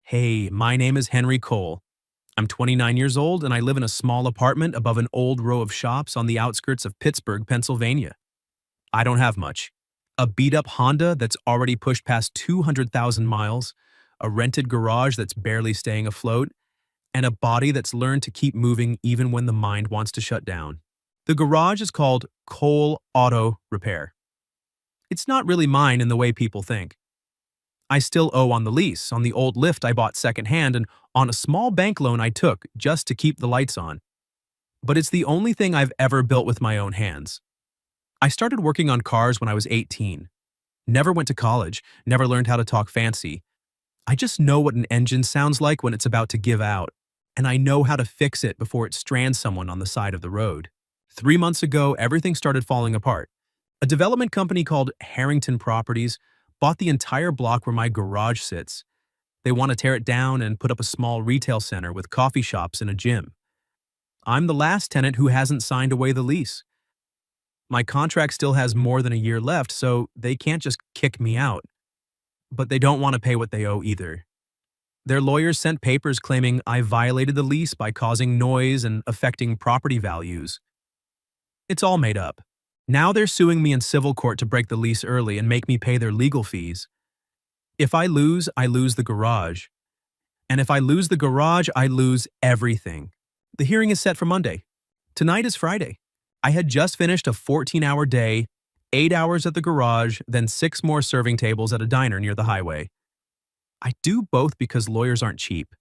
Hey, my name is Henry Cole. I'm 29 years old and I live in a small apartment above an old row of shops on the outskirts of Pittsburgh, Pennsylvania. I don't have much. A beat-up Honda that's already pushed past 200,000 miles, a rented garage that's barely staying afloat, and a body that's learned to keep moving even when the mind wants to shut down. The garage is called Cole Auto Repair. It's not really mine in the way people think. I still owe on the lease, on the old lift I bought secondhand, and on a small bank loan I took just to keep the lights on. But it's the only thing I've ever built with my own hands. I started working on cars when I was 18. Never went to college, never learned how to talk fancy. I just know what an engine sounds like when it's about to give out, and I know how to fix it before it strands someone on the side of the road. 3 months ago, everything started falling apart. A development company called Harrington Properties bought the entire block where my garage sits. They want to tear it down and put up a small retail center with coffee shops and a gym. I'm the last tenant who hasn't signed away the lease. My contract still has more than a year left, so they can't just kick me out. But they don't want to pay what they owe either. Their lawyers sent papers claiming I violated the lease by causing noise and affecting property values. It's all made up. Now they're suing me in civil court to break the lease early and make me pay their legal fees. If I lose the garage. And if I lose the garage, I lose everything. The hearing is set for Monday. Tonight is Friday. I had just finished a 14-hour day, 8 hours at the garage, then 6 more serving tables at a diner near the highway. I do both because lawyers aren't cheap.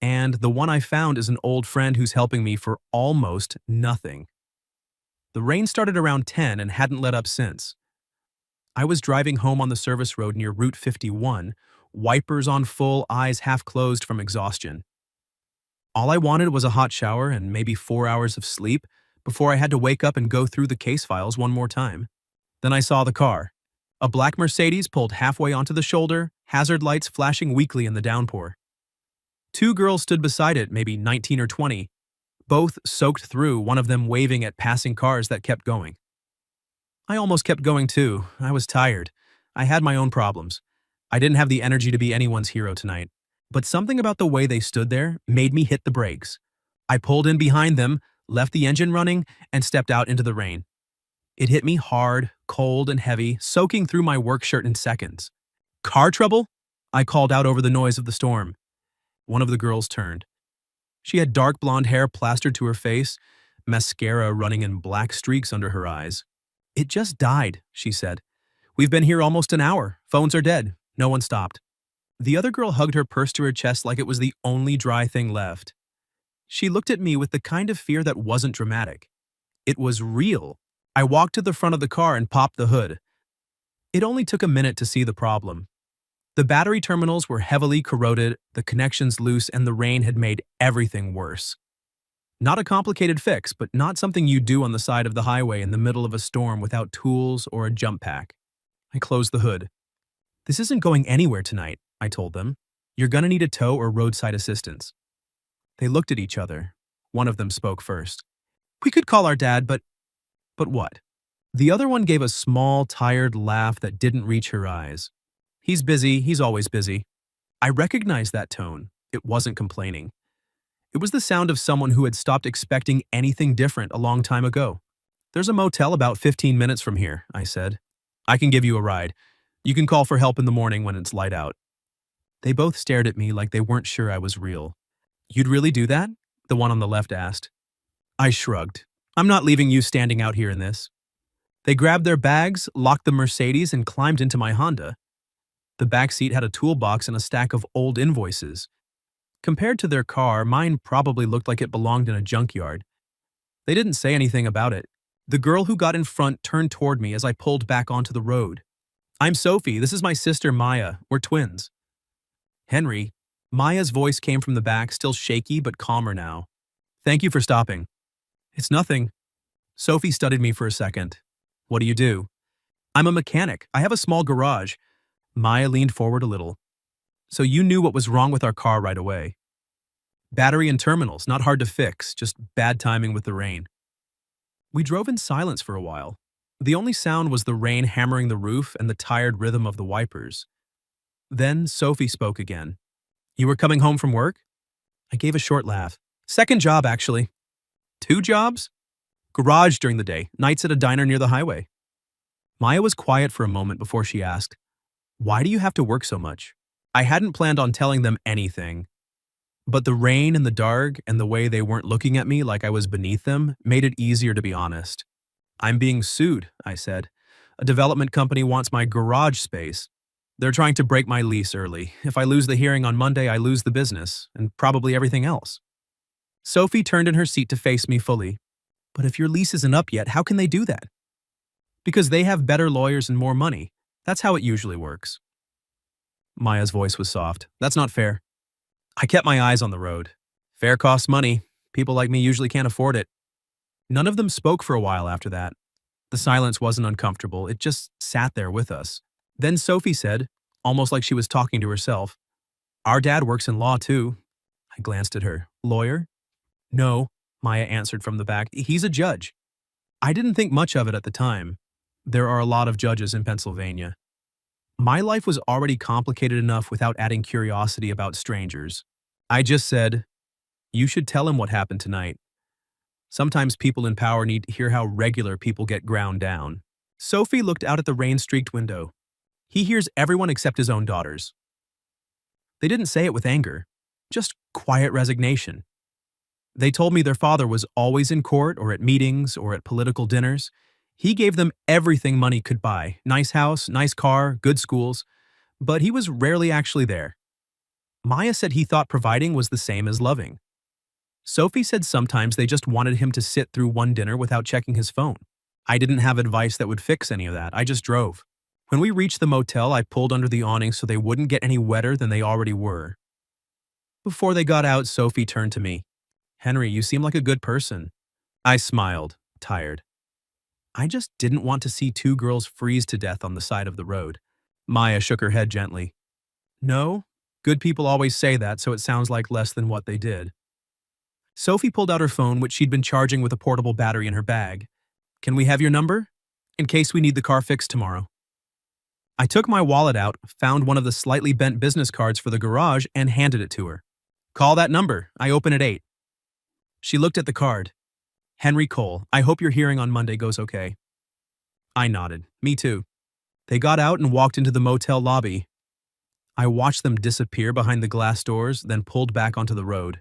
And the one I found is an old friend who's helping me for almost nothing. The rain started around 10 and hadn't let up since. I was driving home on the service road near Route 51, wipers on full, eyes half closed from exhaustion. All I wanted was a hot shower and maybe 4 hours of sleep before I had to wake up and go through the case files one more time. Then I saw the car. A black Mercedes pulled halfway onto the shoulder, hazard lights flashing weakly in the downpour. 2 girls stood beside it, maybe 19 or 20, both soaked through, one of them waving at passing cars that kept going. I almost kept going too. I was tired. I had my own problems. I didn't have the energy to be anyone's hero tonight. But something about the way they stood there made me hit the brakes. I pulled in behind them, left the engine running, and stepped out into the rain. It hit me hard, cold, and heavy, soaking through my work shirt in seconds. "Car trouble?" I called out over the noise of the storm. One of the girls turned. She had dark blonde hair plastered to her face, mascara running in black streaks under her eyes. "It just died," she said. "We've been here almost an hour. Phones are dead. No one stopped." The other girl hugged her purse to her chest like it was the only dry thing left. She looked at me with the kind of fear that wasn't dramatic. It was real. I walked to the front of the car and popped the hood. It only took a minute to see the problem. The battery terminals were heavily corroded, the connections loose, and the rain had made everything worse. Not a complicated fix, but not something you do on the side of the highway in the middle of a storm without tools or a jump pack. I closed the hood. "This isn't going anywhere tonight," I told them. "You're gonna need a tow or roadside assistance." They looked at each other. One of them spoke first. "We could call our dad, but..." "But what?" The other one gave a small, tired laugh that didn't reach her eyes. "He's busy. He's always busy." I recognized that tone. It wasn't complaining. It was the sound of someone who had stopped expecting anything different a long time ago. "There's a motel about 15 minutes from here," I said. "I can give you a ride. You can call for help in the morning when it's light out." They both stared at me like they weren't sure I was real. "You'd really do that?" the one on the left asked. I shrugged. "I'm not leaving you standing out here in this." They grabbed their bags, locked the Mercedes, and climbed into my Honda. The back seat had a toolbox and a stack of old invoices. Compared to their car, mine probably looked like it belonged in a junkyard. They didn't say anything about it. The girl who got in front turned toward me as I pulled back onto the road. "I'm Sophie. This is my sister Maya. We're twins." "Henry." Maya's voice came from the back, still shaky but calmer now. "Thank you for stopping." "It's nothing." Sophie studied me for a second. "What do you do?" "I'm a mechanic. I have a small garage." Maya leaned forward a little. "So you knew what was wrong with our car right away." "Battery and terminals, not hard to fix, just bad timing with the rain." We drove in silence for a while. The only sound was the rain hammering the roof and the tired rhythm of the wipers. Then Sophie spoke again. You were coming home from work? I gave a short laugh. Second job, actually. Two jobs? Garage during the day, nights at a diner near the highway. Maya was quiet for a moment before she asked, "Why do you have to work so much?" I hadn't planned on telling them anything, but the rain and the dark and the way they weren't looking at me like I was beneath them made it easier to be honest. "I'm being sued," I said. "A development company wants my garage space. They're trying to break my lease early. If I lose the hearing on Monday, I lose the business, and probably everything else." Sophie turned in her seat to face me fully. "But if your lease isn't up yet, how can they do that?" "Because they have better lawyers and more money. That's how it usually works." Maya's voice was soft. "That's not fair." I kept my eyes on the road. Fair costs money. People like me usually can't afford it. None of them spoke for a while after that. The silence wasn't uncomfortable, it just sat there with us. Then Sophie said, almost like she was talking to herself, "Our dad works in law too." I glanced at her. "Lawyer?" "No," Maya answered from the back. "He's a judge." I didn't think much of it at the time. There are a lot of judges in Pennsylvania. My life was already complicated enough without adding curiosity about strangers. I just said, "You should tell him what happened tonight. Sometimes people in power need to hear how regular people get ground down." Sophie looked out at the rain-streaked window. "He hears everyone except his own daughters." They didn't say it with anger, just quiet resignation. They told me their father was always in court or at meetings or at political dinners. He gave them everything money could buy, nice house, nice car, good schools, but he was rarely actually there. Maya said he thought providing was the same as loving. Sophie said sometimes they just wanted him to sit through one dinner without checking his phone. I didn't have advice that would fix any of that. I just drove. When we reached the motel, I pulled under the awning so they wouldn't get any wetter than they already were. Before they got out, Sophie turned to me. "Henry, you seem like a good person." I smiled, tired. I just didn't want to see two girls freeze to death on the side of the road. Maya shook her head gently. "No, good people always say that, so it sounds like less than what they did." Sophie pulled out her phone, which she'd been charging with a portable battery in her bag. "Can we have your number? In case we need the car fixed tomorrow." I took my wallet out, found one of the slightly bent business cards for the garage, and handed it to her. "Call that number. I open at 8. She looked at the card. "Henry Cole, I hope your hearing on Monday goes okay." I nodded. "Me too." They got out and walked into the motel lobby. I watched them disappear behind the glass doors, then pulled back onto the road.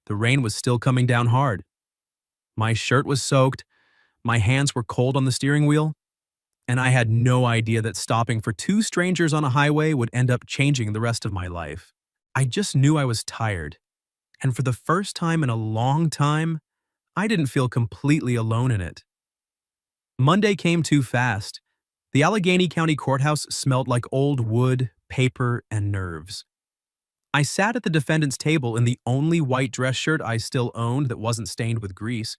The rain was still coming down hard. My shirt was soaked, my hands were cold on the steering wheel, and I had no idea that stopping for two strangers on a highway would end up changing the rest of my life. I just knew I was tired, and for the first time in a long time, I didn't feel completely alone in it. Monday came too fast. The Allegheny County Courthouse smelled like old wood, paper, and nerves. I sat at the defendant's table in the only white dress shirt I still owned that wasn't stained with grease,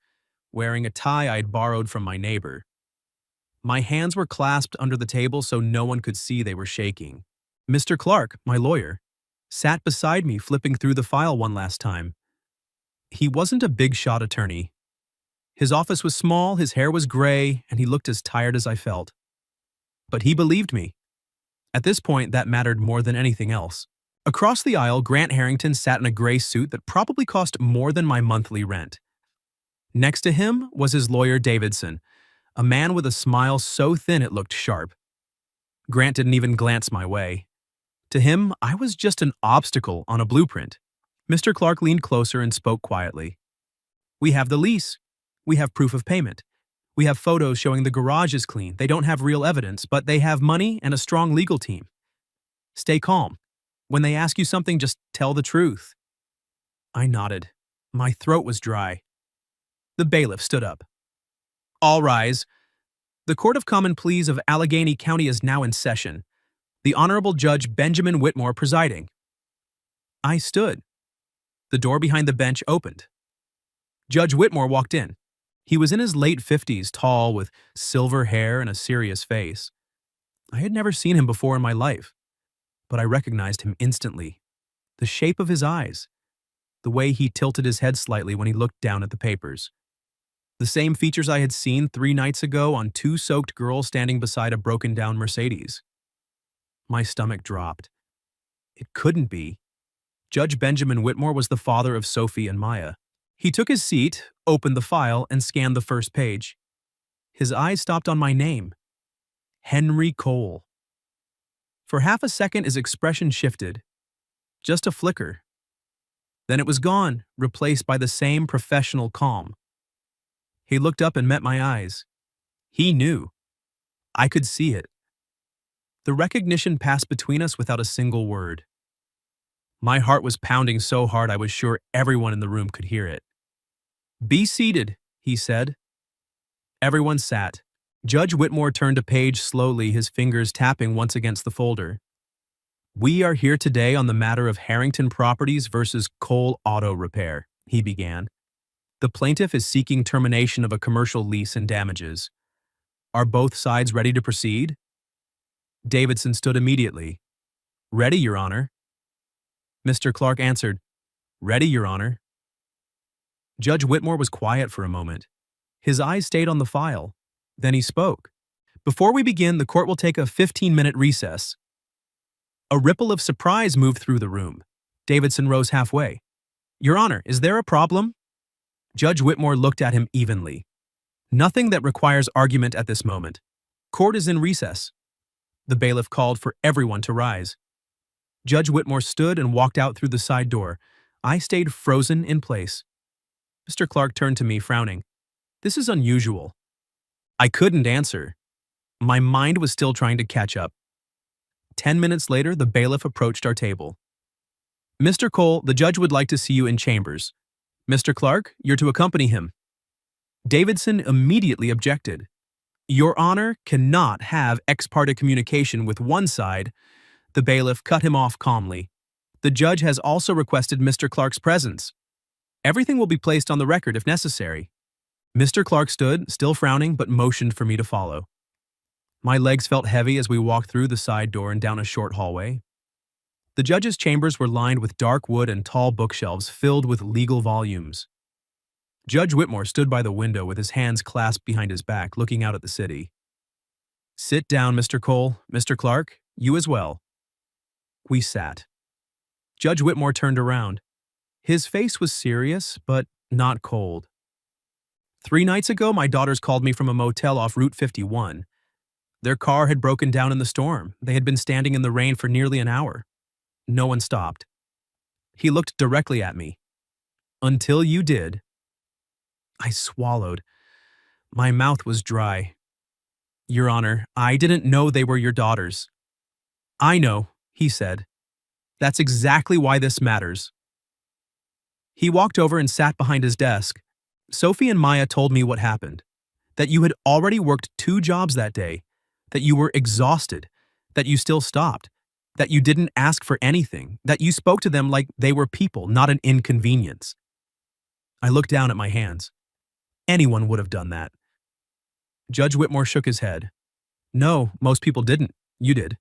wearing a tie I'd borrowed from my neighbor. My hands were clasped under the table so no one could see they were shaking. Mr. Clark, my lawyer, sat beside me flipping through the file one last time. He wasn't a big-shot attorney. His office was small, his hair was gray, and he looked as tired as I felt. But he believed me. At this point, that mattered more than anything else. Across the aisle, Grant Harrington sat in a gray suit that probably cost more than my monthly rent. Next to him was his lawyer, Davidson, a man with a smile so thin it looked sharp. Grant didn't even glance my way. To him, I was just an obstacle on a blueprint. Mr. Clark leaned closer and spoke quietly. "We have the lease. We have proof of payment. We have photos showing the garage is clean. They don't have real evidence, but they have money and a strong legal team. Stay calm. When they ask you something, just tell the truth." I nodded. My throat was dry. The bailiff stood up. "All rise. The Court of Common Pleas of Allegheny County is now in session. The Honorable Judge Benjamin Whitmore presiding." I stood. The door behind the bench opened. Judge Whitmore walked in. He was in his late 50s, tall, with silver hair and a serious face. I had never seen him before in my life, but I recognized him instantly. The shape of his eyes, the way he tilted his head slightly when he looked down at the papers. The same features I had seen 3 nights ago on 2 soaked girls standing beside a broken-down Mercedes. My stomach dropped. It couldn't be. Judge Benjamin Whitmore was the father of Sophie and Maya. He took his seat, opened the file, and scanned the first page. His eyes stopped on my name, Henry Cole. For half a second, his expression shifted. Just a flicker. Then it was gone, replaced by the same professional calm. He looked up and met my eyes. He knew. I could see it. The recognition passed between us without a single word. My heart was pounding so hard I was sure everyone in the room could hear it. "Be seated," he said. Everyone sat. Judge Whitmore turned a page slowly, his fingers tapping once against the folder. "We are here today on the matter of Harrington Properties versus Cole Auto Repair," he began. "The plaintiff is seeking termination of a commercial lease and damages. Are both sides ready to proceed?" Davidson stood immediately. "Ready, Your Honor." Mr. Clark answered, "Ready, Your Honor." Judge Whitmore was quiet for a moment. His eyes stayed on the file. Then he spoke. "Before we begin, the court will take a 15-minute recess." A ripple of surprise moved through the room. Davidson rose halfway. "Your Honor, is there a problem?" Judge Whitmore looked at him evenly. "Nothing that requires argument at this moment. Court is in recess." The bailiff called for everyone to rise. Judge Whitmore stood and walked out through the side door. I stayed frozen in place. Mr. Clark turned to me, frowning. "This is unusual." I couldn't answer. My mind was still trying to catch up. 10 minutes later, the bailiff approached our table. "Mr. Cole, the judge would like to see you in chambers. Mr. Clark, you're to accompany him." Davidson immediately objected. "Your Honor cannot have ex parte communication with one side." The bailiff cut him off calmly. "The judge has also requested Mr. Clark's presence. Everything will be placed on the record if necessary." Mr. Clark stood, still frowning, but motioned for me to follow. My legs felt heavy as we walked through the side door and down a short hallway. The judge's chambers were lined with dark wood and tall bookshelves filled with legal volumes. Judge Whitmore stood by the window with his hands clasped behind his back, looking out at the city. "Sit down, Mr. Cole. Mr. Clark, you as well." We sat. Judge Whitmore turned around. His face was serious, but not cold. "3 nights ago, my daughters called me from a motel off Route 51. Their car had broken down in the storm. They had been standing in the rain for nearly an hour. No one stopped." He looked directly at me. "Until you did." I swallowed. My mouth was dry. "Your Honor, I didn't know they were your daughters." "I know," he said. "That's exactly why this matters." He walked over and sat behind his desk. "Sophie and Maya told me what happened. That you had already worked 2 jobs that day. That you were exhausted. That you still stopped. That you didn't ask for anything. That you spoke to them like they were people, not an inconvenience." I looked down at my hands. Anyone would have done that. Judge Whitmore shook his head. "No, most people didn't. You did."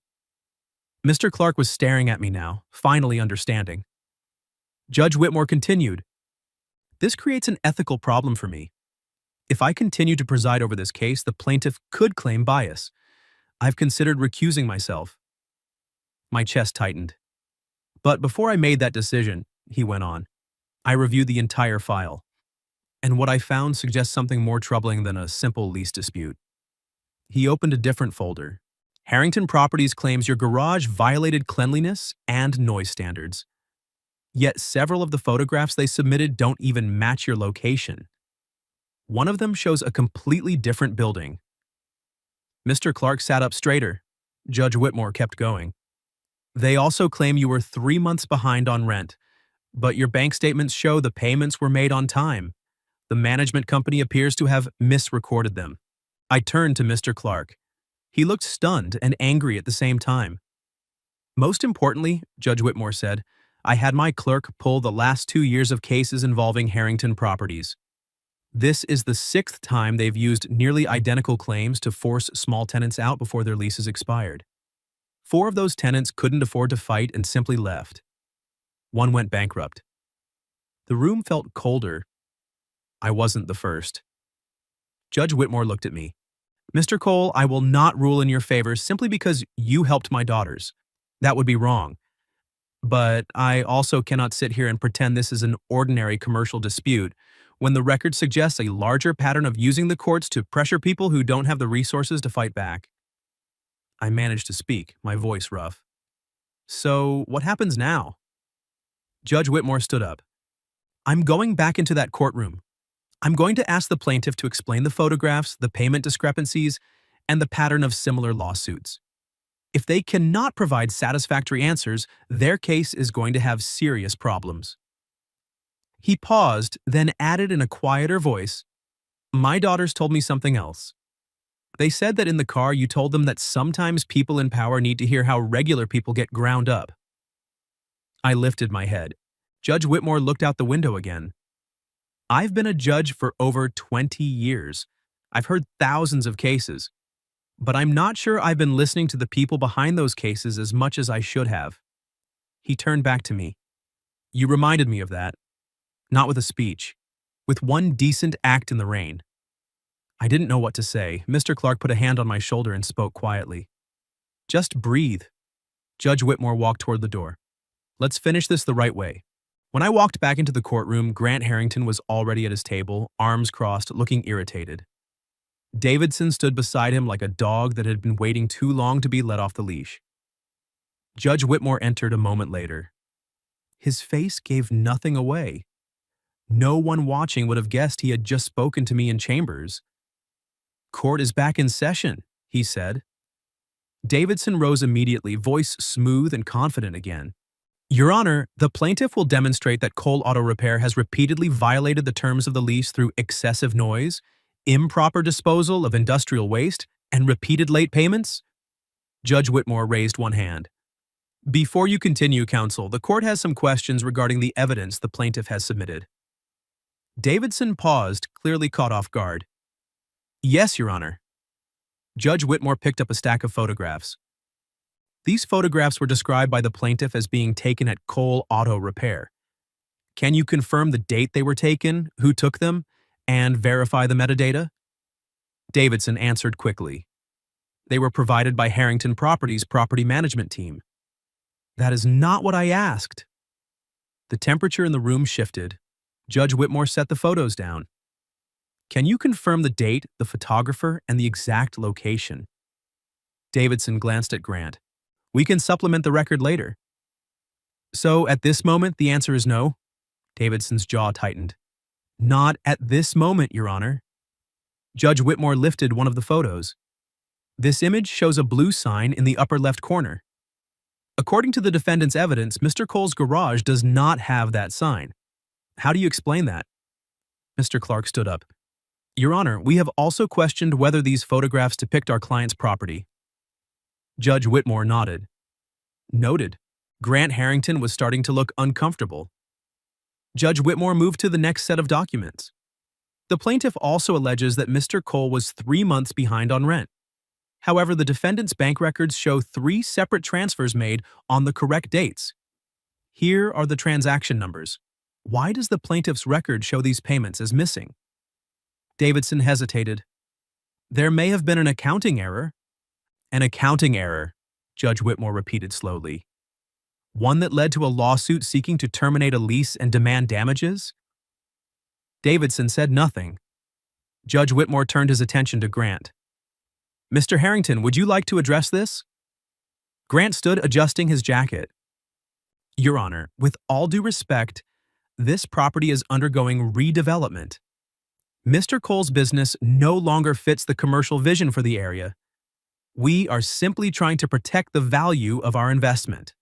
Mr. Clark was staring at me now, finally understanding. Judge Whitmore continued, "This creates an ethical problem for me. If I continue to preside over this case, the plaintiff could claim bias. I've considered recusing myself." My chest tightened. "But before I made that decision," he went on, "I reviewed the entire file. And what I found suggests something more troubling than a simple lease dispute." He opened a different folder. "Harrington Properties claims your garage violated cleanliness and noise standards. Yet several of the photographs they submitted don't even match your location. One of them shows a completely different building." Mr. Clark sat up straighter. Judge Whitmore kept going. "They also claim you were 3 months behind on rent, but your bank statements show the payments were made on time. The management company appears to have misrecorded them." I turned to Mr. Clark. He looked stunned and angry at the same time. "Most importantly," Judge Whitmore said, "I had my clerk pull the last 2 years of cases involving Harrington Properties. This is the 6th time they've used nearly identical claims to force small tenants out before their leases expired. 4 of those tenants couldn't afford to fight and simply left. 1 went bankrupt." The room felt colder. I wasn't the first. Judge Whitmore looked at me. "Mr. Cole, I will not rule in your favor simply because you helped my daughters. That would be wrong. But I also cannot sit here and pretend this is an ordinary commercial dispute when the record suggests a larger pattern of using the courts to pressure people who don't have the resources to fight back. I managed to speak, my voice rough. So, what happens now? Judge Whitmore stood up. I'm going back into that courtroom. I'm going to ask the plaintiff to explain the photographs, the payment discrepancies, and the pattern of similar lawsuits. If they cannot provide satisfactory answers, their case is going to have serious problems. He paused, then added in a quieter voice, My daughters told me something else. They said that in the car you told them that sometimes people in power need to hear how regular people get ground up. I lifted my head. Judge Whitmore looked out the window again. I've been a judge for over 20 years. I've heard thousands of cases. But I'm not sure I've been listening to the people behind those cases as much as I should have. He turned back to me. You reminded me of that. Not with a speech. With one decent act in the rain. I didn't know what to say. Mr. Clark put a hand on my shoulder and spoke quietly. Just breathe. Judge Whitmore walked toward the door. Let's finish this the right way. When I walked back into the courtroom, Grant Harrington was already at his table, arms crossed, looking irritated. Davidson stood beside him like a dog that had been waiting too long to be let off the leash. Judge Whitmore entered a moment later. His face gave nothing away. No one watching would have guessed he had just spoken to me in chambers. Court is back in session, he said. Davidson rose immediately, voice smooth and confident again. Your Honor, the plaintiff will demonstrate that Cole Auto Repair has repeatedly violated the terms of the lease through excessive noise, improper disposal of industrial waste, and repeated late payments? Judge Whitmore raised one hand. Before you continue, counsel, the court has some questions regarding the evidence the plaintiff has submitted. Davidson paused, clearly caught off guard. Yes, Your Honor. Judge Whitmore picked up a stack of photographs. These photographs were described by the plaintiff as being taken at Cole Auto Repair. Can you confirm the date they were taken, who took them, and verify the metadata? Davidson answered quickly. They were provided by Harrington Properties' property management team. That is not what I asked. The temperature in the room shifted. Judge Whitmore set the photos down. Can you confirm the date, the photographer, and the exact location? Davidson glanced at Grant. We can supplement the record later. So, at this moment, the answer is no? Davidson's jaw tightened. Not at this moment, Your Honor. Judge Whitmore lifted one of the photos. This image shows a blue sign in the upper left corner. According to the defendant's evidence, Mr. Cole's garage does not have that sign. How do you explain that? Mr. Clark stood up. Your Honor, we have also questioned whether these photographs depict our client's property. Judge Whitmore nodded. Noted. Grant Harrington was starting to look uncomfortable. Judge Whitmore moved to the next set of documents. The plaintiff also alleges that Mr. Cole was 3 months behind on rent. However, the defendant's bank records show 3 separate transfers made on the correct dates. Here are the transaction numbers. Why does the plaintiff's record show these payments as missing? Davidson hesitated. There may have been an accounting error. An accounting error, Judge Whitmore repeated slowly. One that led to a lawsuit seeking to terminate a lease and demand damages? Davidson said nothing. Judge Whitmore turned his attention to Grant. Mr. Harrington, would you like to address this? Grant stood adjusting his jacket. Your Honor, with all due respect, this property is undergoing redevelopment. Mr. Cole's business no longer fits the commercial vision for the area. We are simply trying to protect the value of our investment.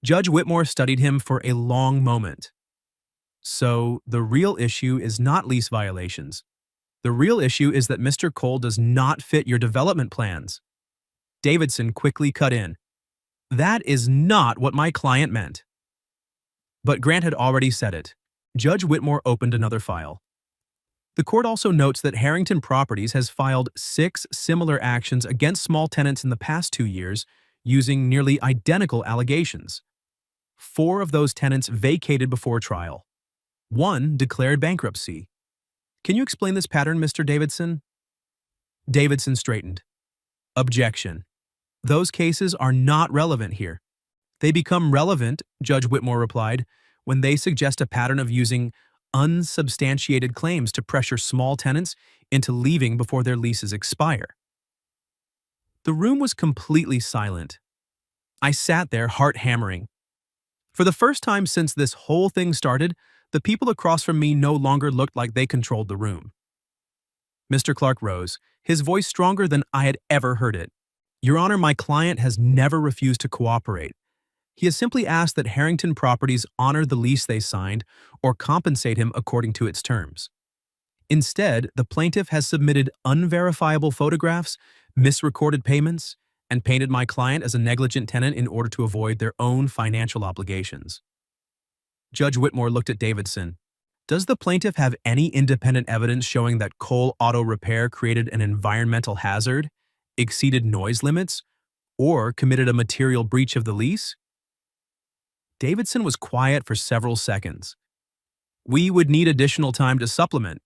Judge Whitmore studied him for a long moment. So, the real issue is not lease violations. The real issue is that Mr. Cole does not fit your development plans. Davidson quickly cut in. That is not what my client meant. But Grant had already said it. Judge Whitmore opened another file. The court also notes that Harrington Properties has filed 6 similar actions against small tenants in the past 2 years using nearly identical allegations. 4 of those tenants vacated before trial. 1 declared bankruptcy. Can you explain this pattern, Mr. Davidson? Davidson straightened. Objection. Those cases are not relevant here. They become relevant, Judge Whitmore replied, when they suggest a pattern of using unsubstantiated claims to pressure small tenants into leaving before their leases expire. The room was completely silent. I sat there, heart hammering. For the first time since this whole thing started, the people across from me no longer looked like they controlled the room. Mr. Clark rose, his voice stronger than I had ever heard it. Your Honor, my client has never refused to cooperate. He has simply asked that Harrington Properties honor the lease they signed or compensate him according to its terms. Instead, the plaintiff has submitted unverifiable photographs, misrecorded payments, and painted my client as a negligent tenant in order to avoid their own financial obligations. Judge Whitmore looked at Davidson. Does the plaintiff have any independent evidence showing that Cole Auto Repair created an environmental hazard, exceeded noise limits, or committed a material breach of the lease? Davidson was quiet for several seconds. We would need additional time to supplement.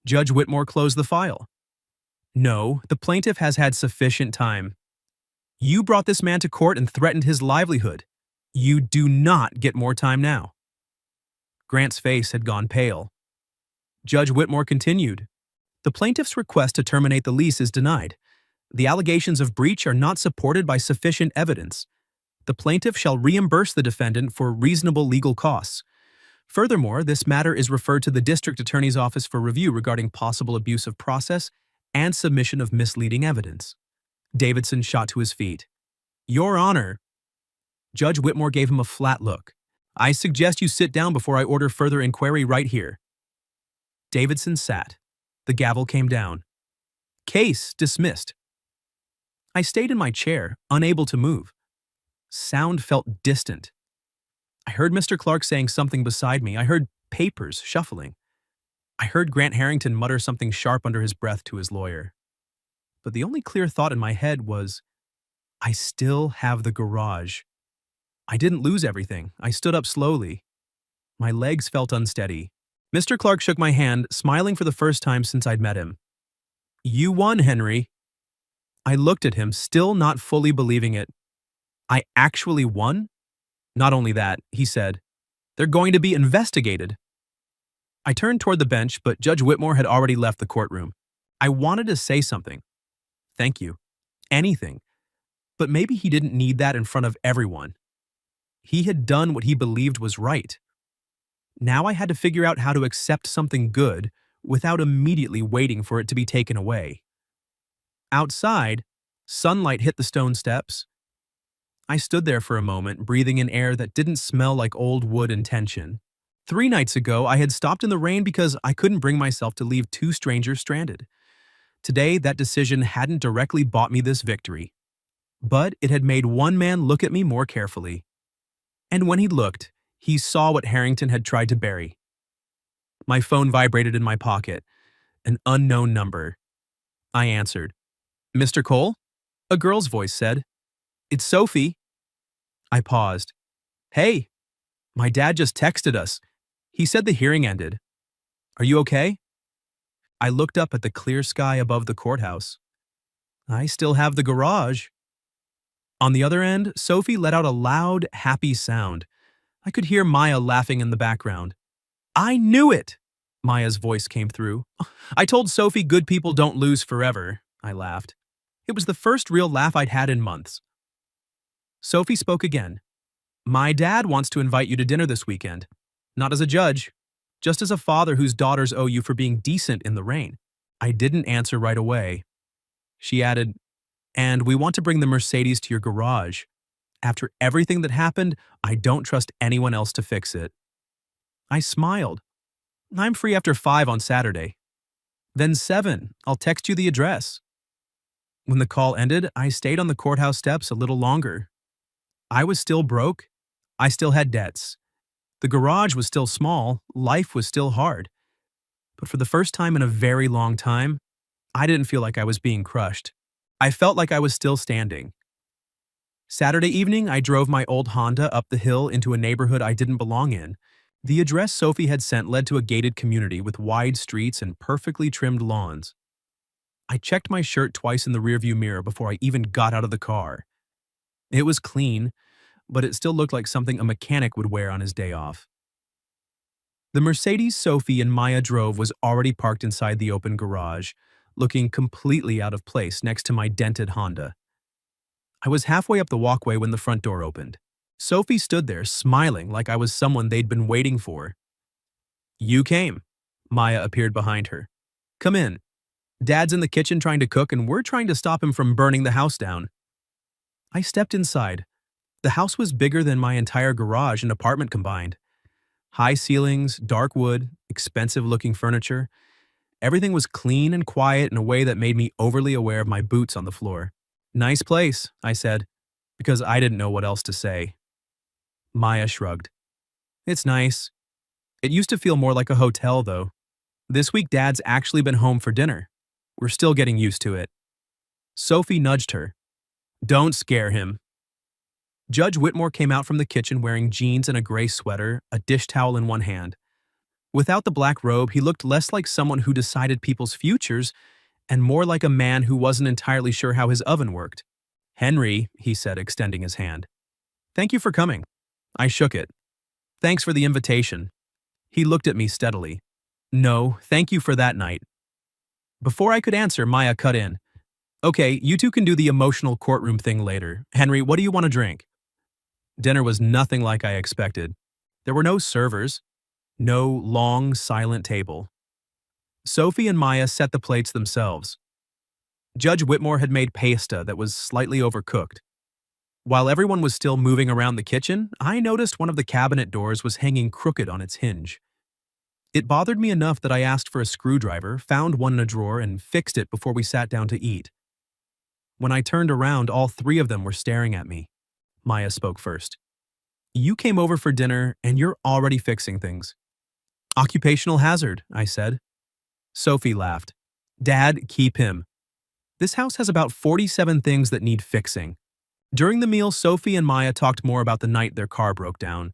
Judge Whitmore closed the file. No, the plaintiff has had sufficient time. You brought this man to court and threatened his livelihood. You do not get more time now. Grant's face had gone pale. Judge Whitmore continued. The plaintiff's request to terminate the lease is denied. The allegations of breach are not supported by sufficient evidence. The plaintiff shall reimburse the defendant for reasonable legal costs. Furthermore, this matter is referred to the District Attorney's Office for review regarding possible abuse of process and submission of misleading evidence. Davidson shot to his feet. Your Honor. Judge Whitmore gave him a flat look. I suggest you sit down before I order further inquiry right here. Davidson sat. The gavel came down. Case dismissed. I stayed in my chair, unable to move. Sound felt distant. I heard Mr. Clark saying something beside me. I heard papers shuffling. I heard Grant Harrington mutter something sharp under his breath to his lawyer. But the only clear thought in my head was, I still have the garage. I didn't lose everything. I stood up slowly. My legs felt unsteady. Mr. Clark shook my hand, smiling for the first time since I'd met him. You won, Henry. I looked at him, still not fully believing it. I actually won? Not only that, he said, they're going to be investigated. I turned toward the bench, but Judge Whitmore had already left the courtroom. I wanted to say something. Thank you. Anything. But maybe he didn't need that in front of everyone. He had done what he believed was right. Now I had to figure out how to accept something good without immediately waiting for it to be taken away. Outside, sunlight hit the stone steps. I stood there for a moment, breathing in air that didn't smell like old wood and tension. 3 nights ago, I had stopped in the rain because I couldn't bring myself to leave 2 strangers stranded. Today, that decision hadn't directly bought me this victory, but it had made one man look at me more carefully. And when he looked, he saw what Harrington had tried to bury. My phone vibrated in my pocket. An unknown number. I answered. Mr. Cole? A girl's voice said. It's Sophie. I paused. Hey, my dad just texted us. He said the hearing ended. Are you okay? I looked up at the clear sky above the courthouse. I still have the garage. On the other end, Sophie let out a loud, happy sound. I could hear Maya laughing in the background. I knew it! Maya's voice came through. I told Sophie good people don't lose forever, I laughed. It was the first real laugh I'd had in months. Sophie spoke again. My dad wants to invite you to dinner this weekend. Not as a judge, just as a father whose daughters owe you for being decent in the rain. I didn't answer right away. She added, and we want to bring the Mercedes to your garage. After everything that happened, I don't trust anyone else to fix it. I smiled. I'm free after 5 on Saturday. Then 7, I'll text you the address. When the call ended, I stayed on the courthouse steps a little longer. I was still broke. I still had debts. The garage was still small. Life was still hard. But for the first time in a very long time, I didn't feel like I was being crushed. I felt like I was still standing. Saturday evening, I drove my old Honda up the hill into a neighborhood I didn't belong in. The address Sophie had sent led to a gated community with wide streets and perfectly trimmed lawns. I checked my shirt twice in the rearview mirror before I even got out of the car. It was clean, but it still looked like something a mechanic would wear on his day off. The Mercedes Sophie and Maya drove was already parked inside the open garage, looking completely out of place next to my dented Honda. I was halfway up the walkway when the front door opened. Sophie stood there, smiling like I was someone they'd been waiting for. "You came." Maya appeared behind her. "Come in. Dad's in the kitchen trying to cook, and we're trying to stop him from burning the house down." I stepped inside. The house was bigger than my entire garage and apartment combined. High ceilings, dark wood, expensive-looking furniture. Everything was clean and quiet in a way that made me overly aware of my boots on the floor. "Nice place," I said, because I didn't know what else to say. Maya shrugged. "It's nice. It used to feel more like a hotel, though. This week Dad's actually been home for dinner. We're still getting used to it." Sophie nudged her. "Don't scare him." Judge Whitmore came out from the kitchen wearing jeans and a gray sweater, a dish towel in one hand. Without the black robe, he looked less like someone who decided people's futures and more like a man who wasn't entirely sure how his oven worked. "Henry," he said, extending his hand. "Thank you for coming." I shook it. "Thanks for the invitation." He looked at me steadily. "No, thank you for that night." Before I could answer, Maya cut in. "Okay, you two can do the emotional courtroom thing later. Henry, what do you want to drink?" Dinner was nothing like I expected. There were no servers. No long, silent table. Sophie and Maya set the plates themselves. Judge Whitmore had made pasta that was slightly overcooked. While everyone was still moving around the kitchen, I noticed one of the cabinet doors was hanging crooked on its hinge. It bothered me enough that I asked for a screwdriver, found one in a drawer, and fixed it before we sat down to eat. When I turned around, all three of them were staring at me. Maya spoke first. "You came over for dinner, and you're already fixing things." "Occupational hazard," I said. Sophie laughed. "Dad, keep him. This house has about 47 things that need fixing." During the meal, Sophie and Maya talked more about the night their car broke down.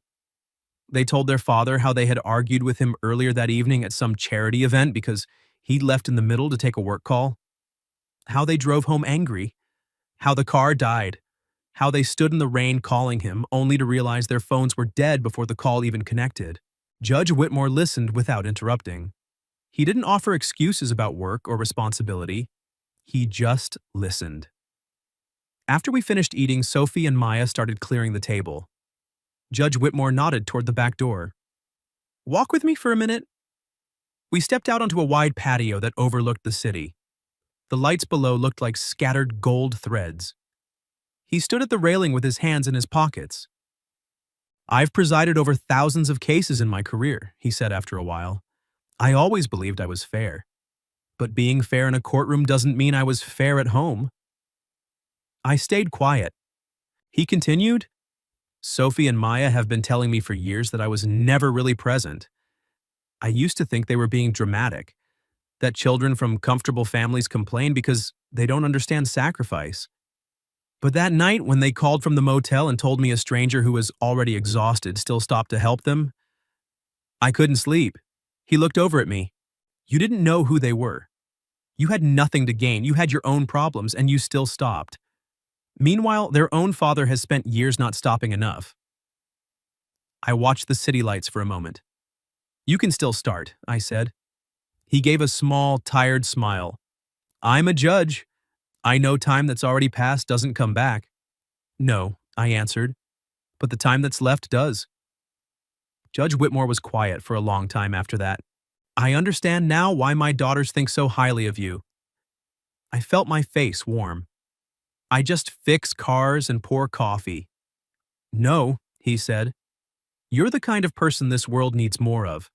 They told their father how they had argued with him earlier that evening at some charity event because he'd left in the middle to take a work call. How they drove home angry. How the car died. How they stood in the rain calling him, only to realize their phones were dead before the call even connected. Judge Whitmore listened without interrupting. He didn't offer excuses about work or responsibility. He just listened. After we finished eating, Sophie and Maya started clearing the table. Judge Whitmore nodded toward the back door. "Walk with me for a minute." We stepped out onto a wide patio that overlooked the city. The lights below looked like scattered gold threads. He stood at the railing with his hands in his pockets. "I've presided over thousands of cases in my career," he said after a while. "I always believed I was fair. But being fair in a courtroom doesn't mean I was fair at home." I stayed quiet. He continued, "Sophie and Maya have been telling me for years that I was never really present. I used to think they were being dramatic, that children from comfortable families complain because they don't understand sacrifice. But that night when they called from the motel and told me a stranger who was already exhausted still stopped to help them, I couldn't sleep." He looked over at me. "You didn't know who they were. You had nothing to gain. You had your own problems, and you still stopped. Meanwhile, their own father has spent years not stopping enough." I watched the city lights for a moment. "You can still start," I said. He gave a small, tired smile. "I'm a judge. I know time that's already passed doesn't come back." "No," I answered, "but the time that's left does." Judge Whitmore was quiet for a long time after that. "I understand now why my daughters think so highly of you." I felt my face warm. "I just fix cars and pour coffee." "No," he said. "You're the kind of person this world needs more of.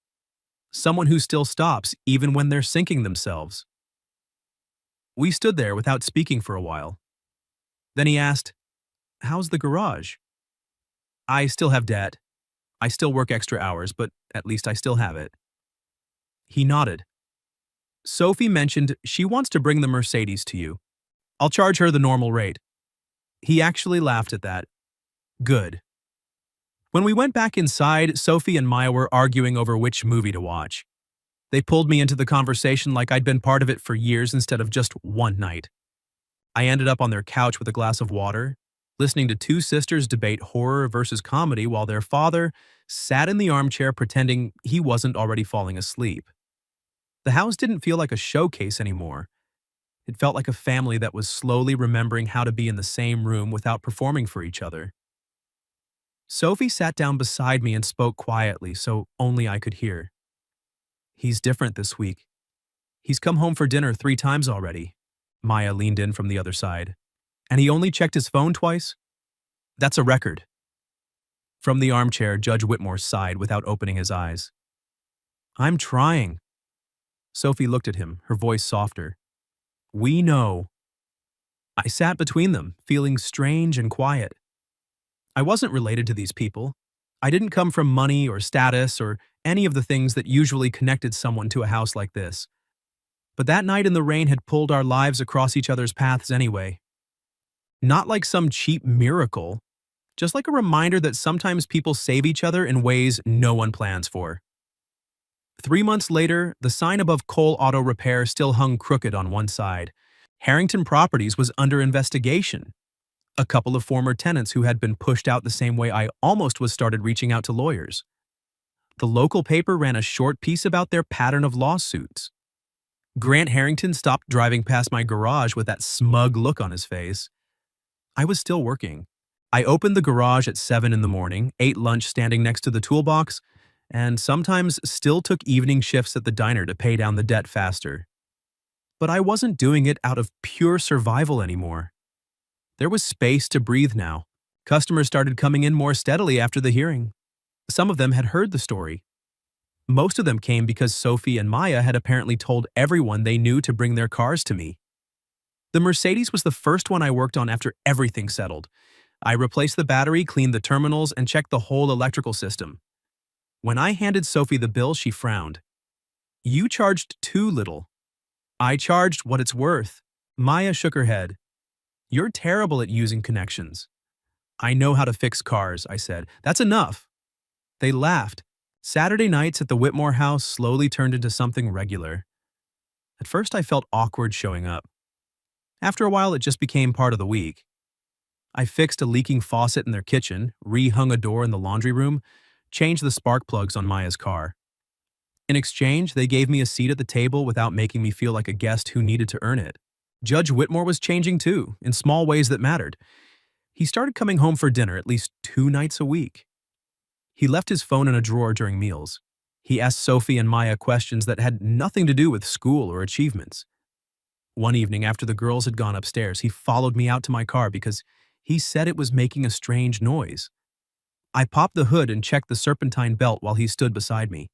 Someone who still stops even when they're sinking themselves." We stood there without speaking for a while. Then he asked, "How's the garage?" "I still have debt. I still work extra hours, but at least I still have it." He nodded. "Sophie mentioned she wants to bring the Mercedes to you. I'll charge her the normal rate." He actually laughed at that. "Good." When we went back inside, Sophie and Maya were arguing over which movie to watch. They pulled me into the conversation like I'd been part of it for years instead of just one night. I ended up on their couch with a glass of water. listening to two sisters debate horror versus comedy while their father sat in the armchair pretending he wasn't already falling asleep. The house didn't feel like a showcase anymore. It felt like a family that was slowly remembering how to be in the same room without performing for each other. Sophie sat down beside me and spoke quietly so only I could hear. "He's different this week. He's come home for dinner 3 times already." Maya leaned in from the other side. "And he only checked his phone twice? That's a record." From the armchair, Judge Whitmore sighed without opening his eyes. "I'm trying." Sophie looked at him, her voice softer. "We know." I sat between them, feeling strange and quiet. I wasn't related to these people. I didn't come from money or status or any of the things that usually connected someone to a house like this. But that night in the rain had pulled our lives across each other's paths anyway. Not like some cheap miracle, just like a reminder that sometimes people save each other in ways no one plans for. 3 months later, the sign above Cole Auto Repair still hung crooked on one side. Harrington Properties was under investigation. A couple of former tenants who had been pushed out the same way I almost was started reaching out to lawyers. The local paper ran a short piece about their pattern of lawsuits. Grant Harrington stopped driving past my garage with that smug look on his face. I was still working. I opened the garage at 7 in the morning, ate lunch standing next to the toolbox, and sometimes still took evening shifts at the diner to pay down the debt faster. But I wasn't doing it out of pure survival anymore. There was space to breathe now. Customers started coming in more steadily after the hearing. Some of them had heard the story. Most of them came because Sophie and Maya had apparently told everyone they knew to bring their cars to me. The Mercedes was the first one I worked on after everything settled. I replaced the battery, cleaned the terminals, and checked the whole electrical system. When I handed Sophie the bill, she frowned. "You charged too little." "I charged what it's worth." Maya shook her head. "You're terrible at using connections." "I know how to fix cars," I said. "That's enough." They laughed. Saturday nights at the Whitmore house slowly turned into something regular. At first I felt awkward showing up. After a while it just became part of the week. I fixed a leaking faucet in their kitchen, re-hung a door in the laundry room, changed the spark plugs on Maya's car. In exchange, they gave me a seat at the table without making me feel like a guest who needed to earn it. Judge Whitmore was changing too, in small ways that mattered. He started coming home for dinner at least 2 nights a week. He left his phone in a drawer during meals. He asked Sophie and Maya questions that had nothing to do with school or achievements. One evening, after the girls had gone upstairs, he followed me out to my car because he said it was making a strange noise. I popped the hood and checked the serpentine belt while he stood beside me.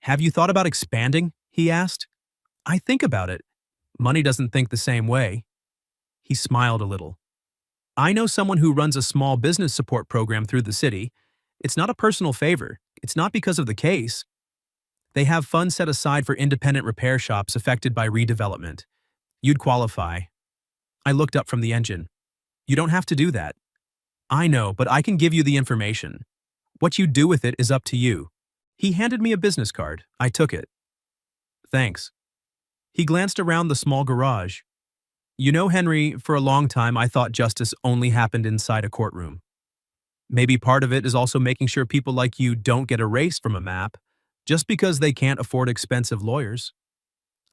"Have you thought about expanding?" he asked. "I think about it. Money doesn't think the same way." He smiled a little. "I know someone who runs a small business support program through the city. It's not a personal favor. It's not because of the case. They have funds set aside for independent repair shops affected by redevelopment. You'd qualify." I looked up from the engine. "You don't have to do that." "I know, but I can give you the information. What you do with it is up to you." He handed me a business card. I took it. "Thanks." He glanced around the small garage. "You know, Henry, for a long time I thought justice only happened inside a courtroom. Maybe part of it is also making sure people like you don't get erased from a map just because they can't afford expensive lawyers."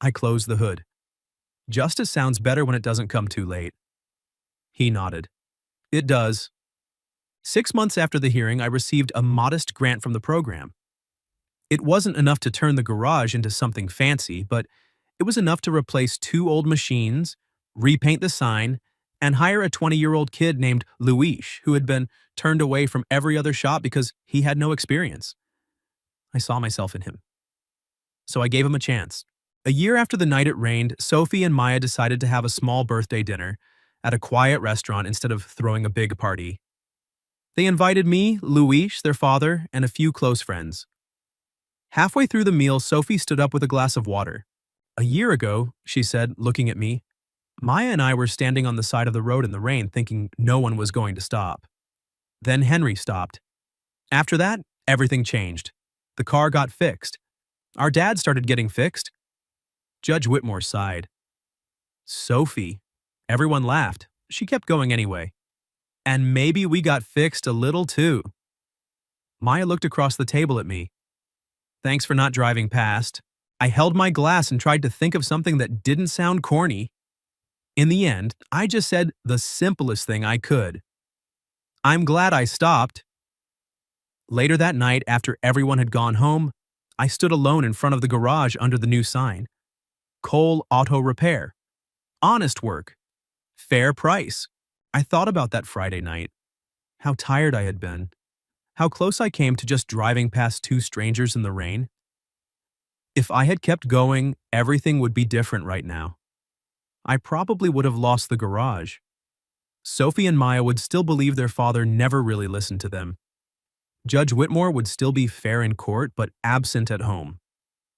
I closed the hood. "Justice sounds better when it doesn't come too late." He nodded. "It does." 6 months after the hearing, I received a modest grant from the program. It wasn't enough to turn the garage into something fancy, but it was enough to replace 2 old machines, repaint the sign, and hire a 20-year-old kid named Luis, who had been turned away from every other shop because he had no experience. I saw myself in him. So I gave him a chance. A year after the night it rained, Sophie and Maya decided to have a small birthday dinner at a quiet restaurant instead of throwing a big party. They invited me, Luis, their father, and a few close friends. Halfway through the meal, Sophie stood up with a glass of water. "A year ago," she said, looking at me, "Maya and I were standing on the side of the road in the rain thinking no one was going to stop. Then Henry stopped. After that, everything changed. The car got fixed. Our dad started getting fixed." Judge Whitmore sighed. "Sophie." Everyone laughed. She kept going anyway. And maybe we got fixed a little too. Maya looked across the table at me. Thanks for not driving past. I held my glass and tried to think of something that didn't sound corny. In the end, I just said the simplest thing I could. I'm glad I stopped. Later that night, after everyone had gone home, I stood alone in front of the garage under the new sign. Cole Auto Repair. Honest work. Fair price. I thought about that Friday night. How tired I had been. How close I came to just driving past two strangers in the rain. If I had kept going, everything would be different right now. I probably would have lost the garage. Sophie and Maya would still believe their father never really listened to them. Judge Whitmore would still be fair in court but absent at home.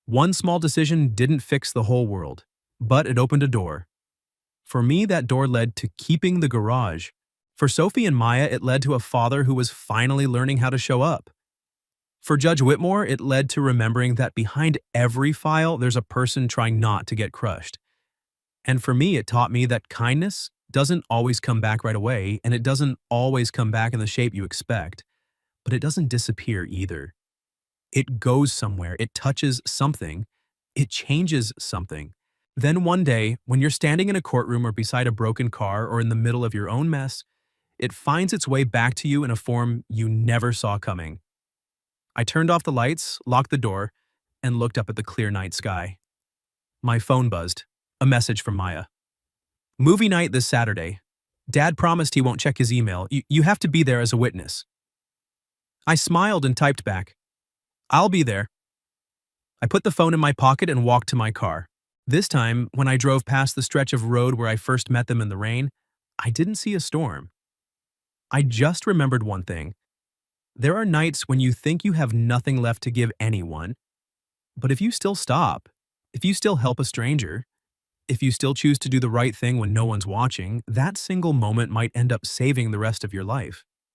One small decision didn't fix the whole world, but it opened a door. For me, that door led to keeping the garage. For Sophie and Maya, it led to a father who was finally learning how to show up. For Judge Whitmore, it led to remembering that behind every file, there's a person trying not to get crushed. And for me, it taught me that kindness doesn't always come back right away, and it doesn't always come back in the shape you expect. But it doesn't disappear either. It goes somewhere, it touches something, it changes something. Then one day, when you're standing in a courtroom or beside a broken car or in the middle of your own mess, it finds its way back to you in a form you never saw coming. I turned off the lights, locked the door, and looked up at the clear night sky. My phone buzzed. A message from Maya. Movie night this Saturday. Dad promised he won't check his email. You have to be there as a witness. I smiled and typed back, I'll be there. I put the phone in my pocket and walked to my car. This time, when I drove past the stretch of road where I first met them in the rain, I didn't see a storm. I just remembered one thing. There are nights when you think you have nothing left to give anyone, but if you still stop, if you still help a stranger, if you still choose to do the right thing when no one's watching, that single moment might end up saving the rest of your life.